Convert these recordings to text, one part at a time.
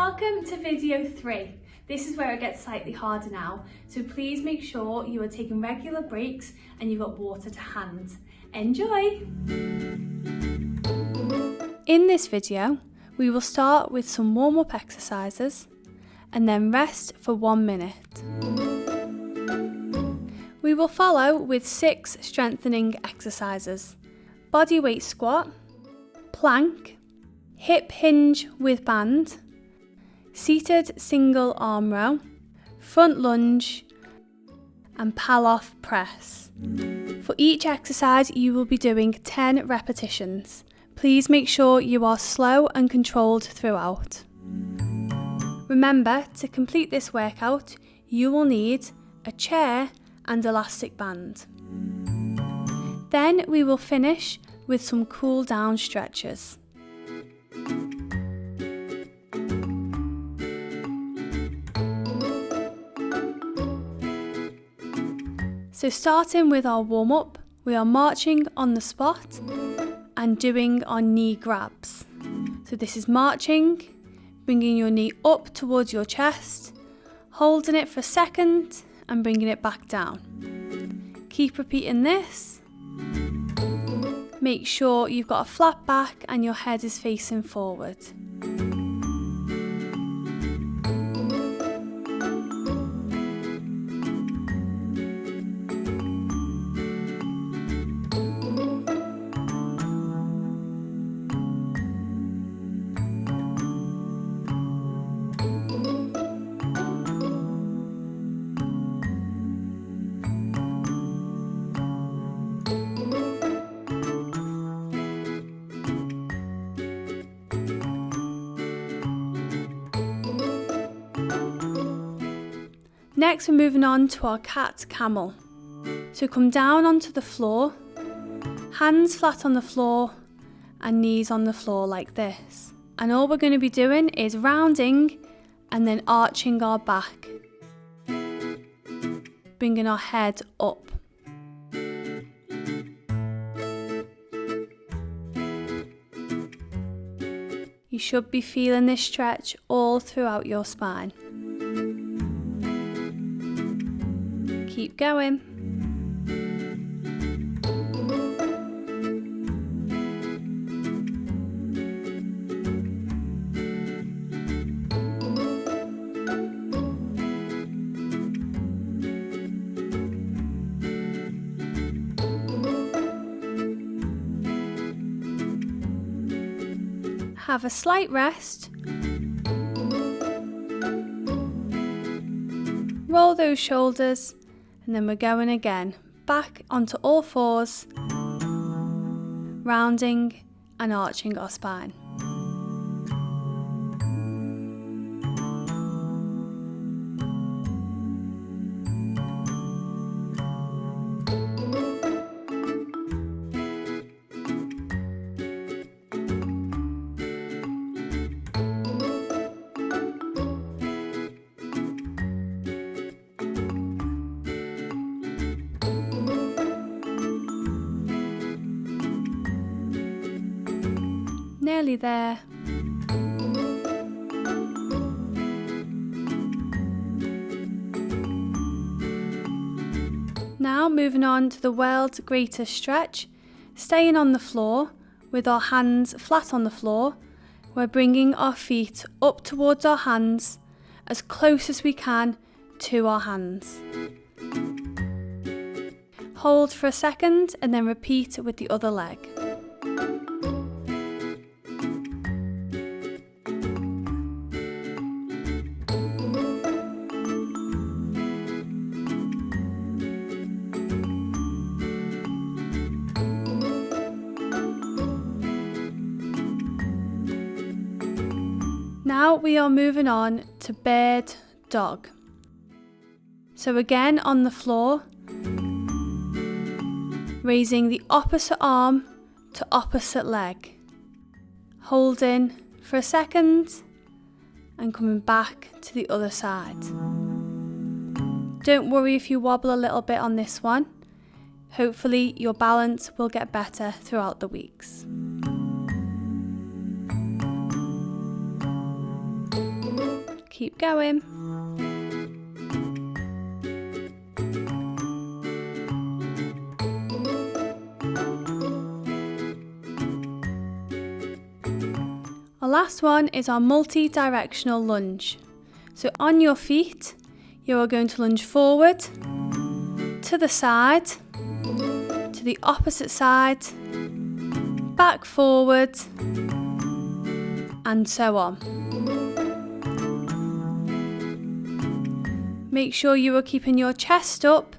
Welcome to video 3. This is where it gets slightly harder now, so please make sure you are taking regular breaks and you've got water to hand. Enjoy! In this video, we will start with some warm-up exercises and then rest for 1 minute. We will follow with 6 strengthening exercises: body weight squat, plank, hip hinge with band, seated single arm row, front lunge, and Pallof press. For each exercise, you will be doing 10 repetitions. Please make sure you are slow and controlled throughout. Remember, to complete this workout, you will need a chair and elastic band. Then we will finish with some cool down stretches. So starting with our warm-up, we are marching on the spot and doing our knee grabs. So this is marching, bringing your knee up towards your chest, holding it for a second and bringing it back down. Keep repeating this. Make sure you've got a flat back and your head is facing forward. Next, we're moving on to our cat camel. So come down onto the floor, hands flat on the floor and knees on the floor like this. And all we're going to be doing is rounding and then arching our back, bringing our head up. You should be feeling this stretch all throughout your spine. Keep going. Have a slight rest. Roll those shoulders. And then we're going again, back onto all fours, rounding and arching our spine. Nearly there. Now moving on to the world's greatest stretch, staying on the floor with our hands flat on the floor. We're bringing our feet up towards our hands as close as we can to our hands. Hold for a second and then repeat with the other leg. Now we are moving on to bird dog. So again on the floor, raising the opposite arm to opposite leg, holding for a second and coming back to the other side. Don't worry if you wobble a little bit on this one. Hopefully your balance will get better throughout the weeks. Keep going. Our last one is our multi-directional lunge. So on your feet, you are going to lunge forward, to the side, to the opposite side, back forward, and so on. Make sure you are keeping your chest up,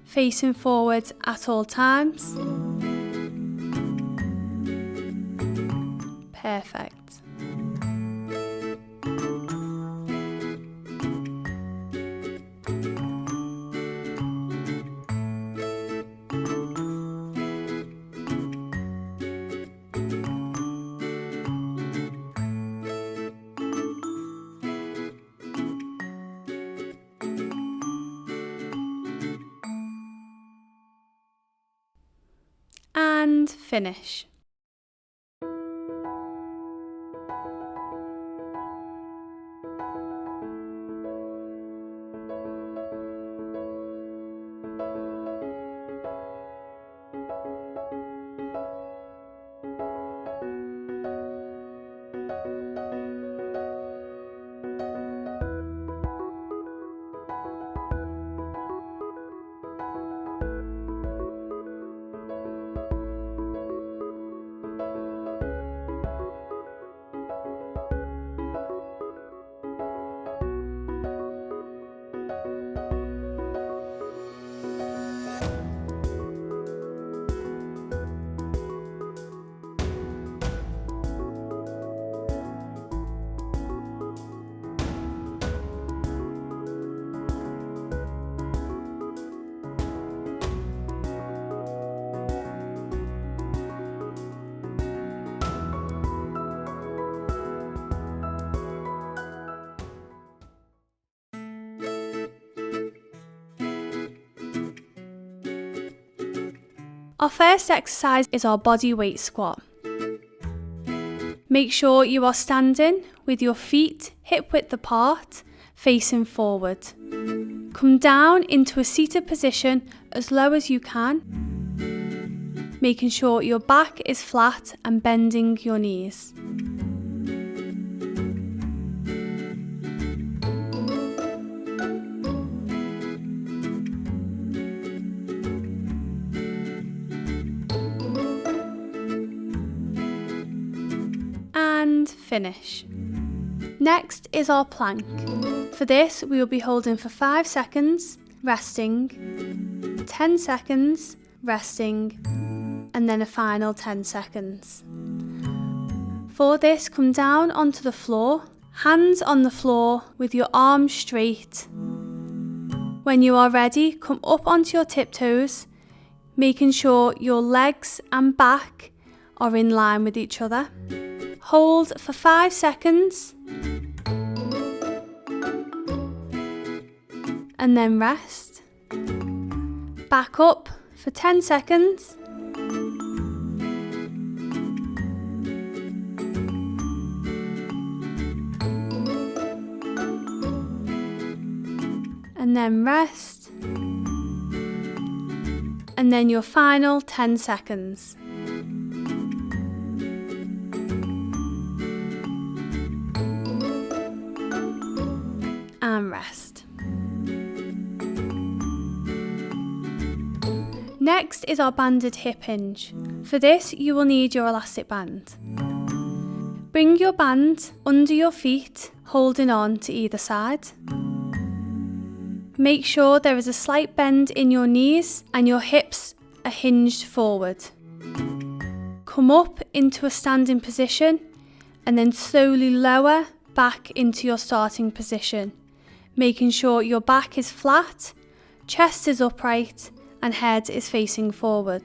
facing forward at all times. Perfect. And finish. Our first exercise is our body weight squat. Make sure you are standing with your feet hip width apart, facing forward. Come down into a seated position as low as you can, making sure your back is flat and bending your knees. And finish. Next is our plank. For this, we will be holding for 5 seconds, resting, 10 seconds, resting, and then a final 10 seconds. For this, come down onto the floor, hands on the floor with your arms straight. When you are ready, come up onto your tiptoes, making sure your legs and back are in line with each other. Hold for 5 seconds and then rest. Back up for 10 seconds and then rest, and then your final 10 seconds. And rest. Next is our banded hip hinge. For this, you will need your elastic band. Bring your band under your feet, holding on to either side. Make sure there is a slight bend in your knees and your hips are hinged forward. Come up into a standing position and then slowly lower back into your starting position, making sure your back is flat, chest is upright, and head is facing forward.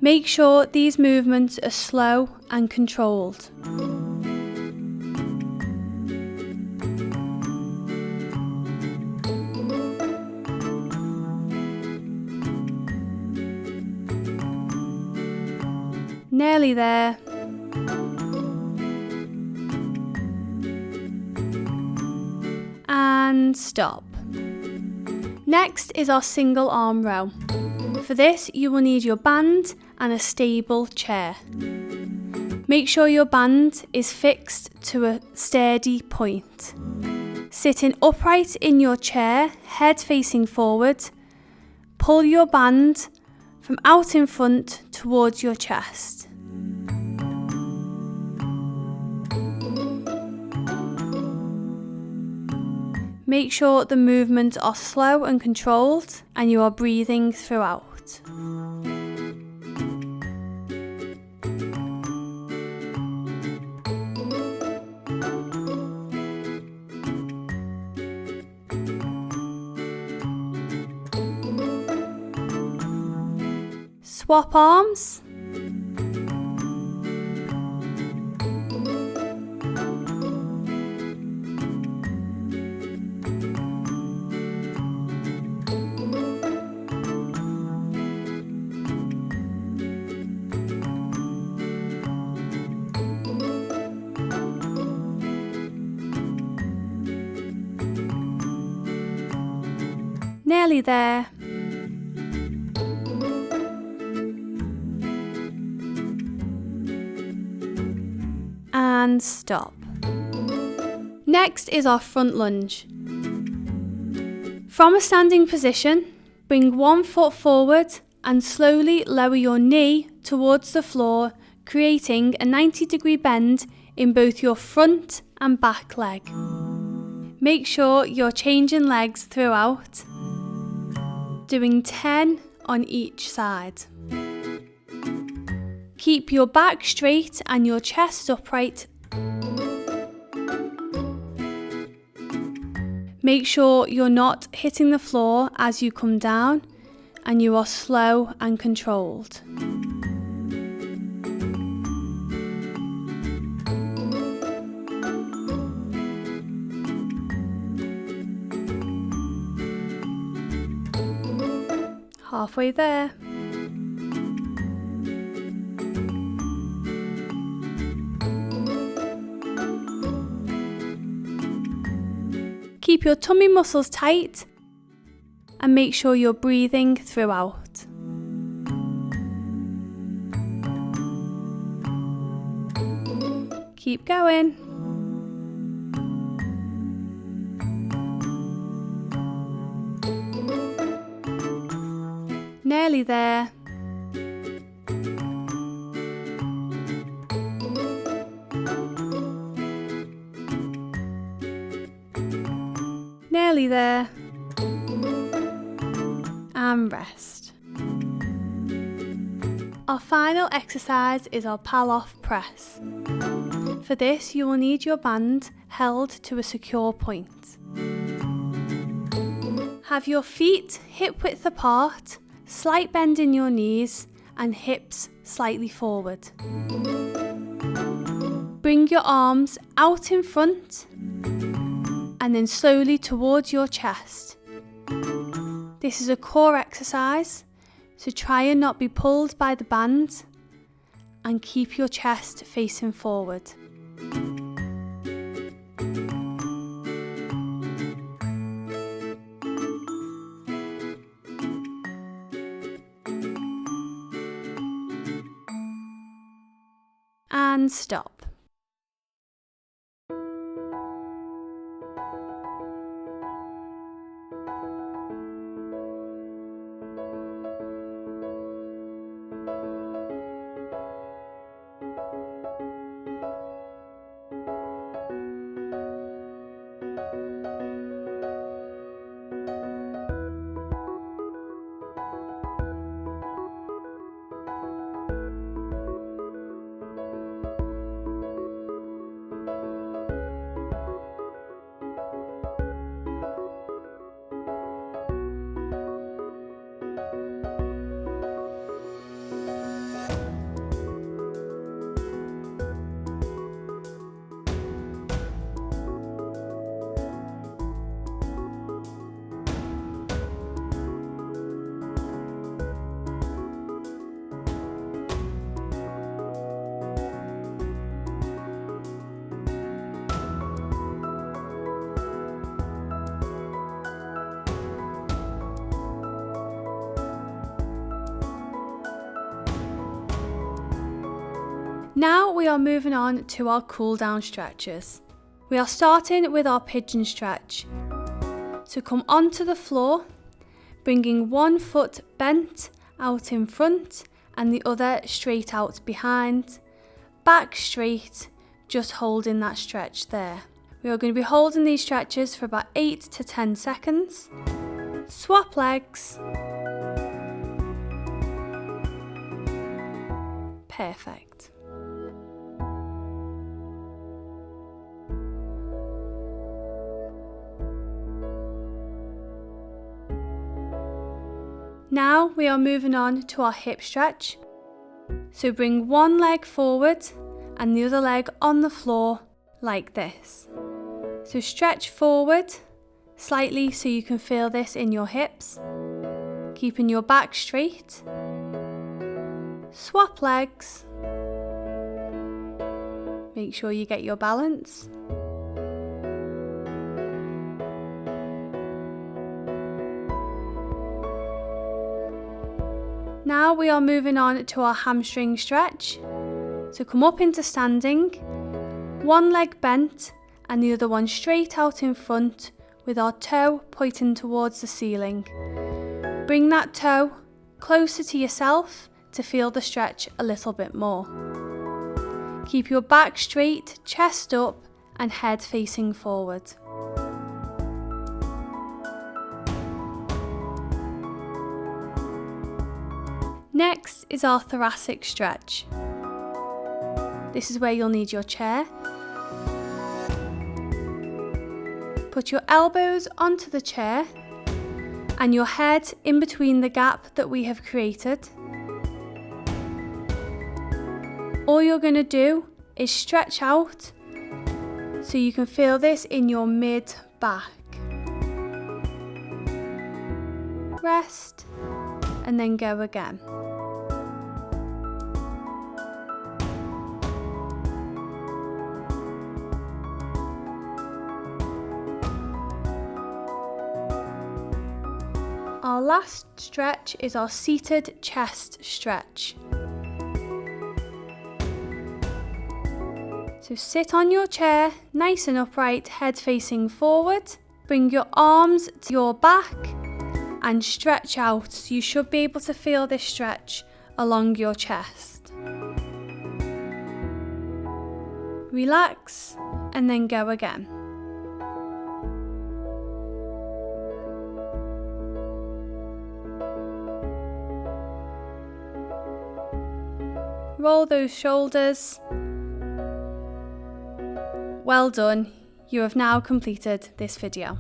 Make sure these movements are slow and controlled. Nearly there. and stop. Next is our single arm row. For this, you will need your band and a stable chair. Make sure your band is fixed to a sturdy point. Sitting upright in your chair, head facing forward, pull your band from out in front towards your chest. Make sure the movements are slow and controlled and you are breathing throughout. Swap arms. Nearly there. And stop. Next is our front lunge. From a standing position, bring one foot forward and slowly lower your knee towards the floor, creating a 90-degree bend in both your front and back leg. Make sure you're changing legs throughout, doing 10 on each side. Keep your back straight and your chest upright. Make sure you're not hitting the floor as you come down and you are slow and controlled. Halfway there. Keep your tummy muscles tight and make sure you're breathing throughout. Keep going. Nearly there. Nearly there. And rest. Our final exercise is our Pallof press. For this, you will need your band held to a secure point. Have your feet hip width apart, slight bend in your knees and hips slightly forward. Bring your arms out in front and then slowly towards your chest. This is a core exercise, so try and not be pulled by the band and keep your chest facing forward. And stop. Now we are moving on to our cool down stretches. We are starting with our pigeon stretch. So come onto the floor, bringing one foot bent out in front and the other straight out behind. Back straight, just holding that stretch there. We are going to be holding these stretches for about 8 to 10 seconds. Swap legs. Perfect. Now we are moving on to our hip stretch. So bring one leg forward and the other leg on the floor like this. So stretch forward slightly so you can feel this in your hips, keeping your back straight. Swap legs. Make sure you get your balance. Now we are moving on to our hamstring stretch. So come up into standing, one leg bent and the other one straight out in front with our toe pointing towards the ceiling. Bring that toe closer to yourself to feel the stretch a little bit more. Keep your back straight, chest up and head facing forward. Next is our thoracic stretch. This is where you'll need your chair. Put your elbows onto the chair and your head in between the gap that we have created. All you're going to do is stretch out so you can feel this in your mid-back. Rest and then go again. Our last stretch is our seated chest stretch. So sit on your chair, nice and upright, head facing forward. Bring your arms to your back and stretch out. So you should be able to feel this stretch along your chest. Relax and then go again. Roll those shoulders. Well done, you have now completed this video.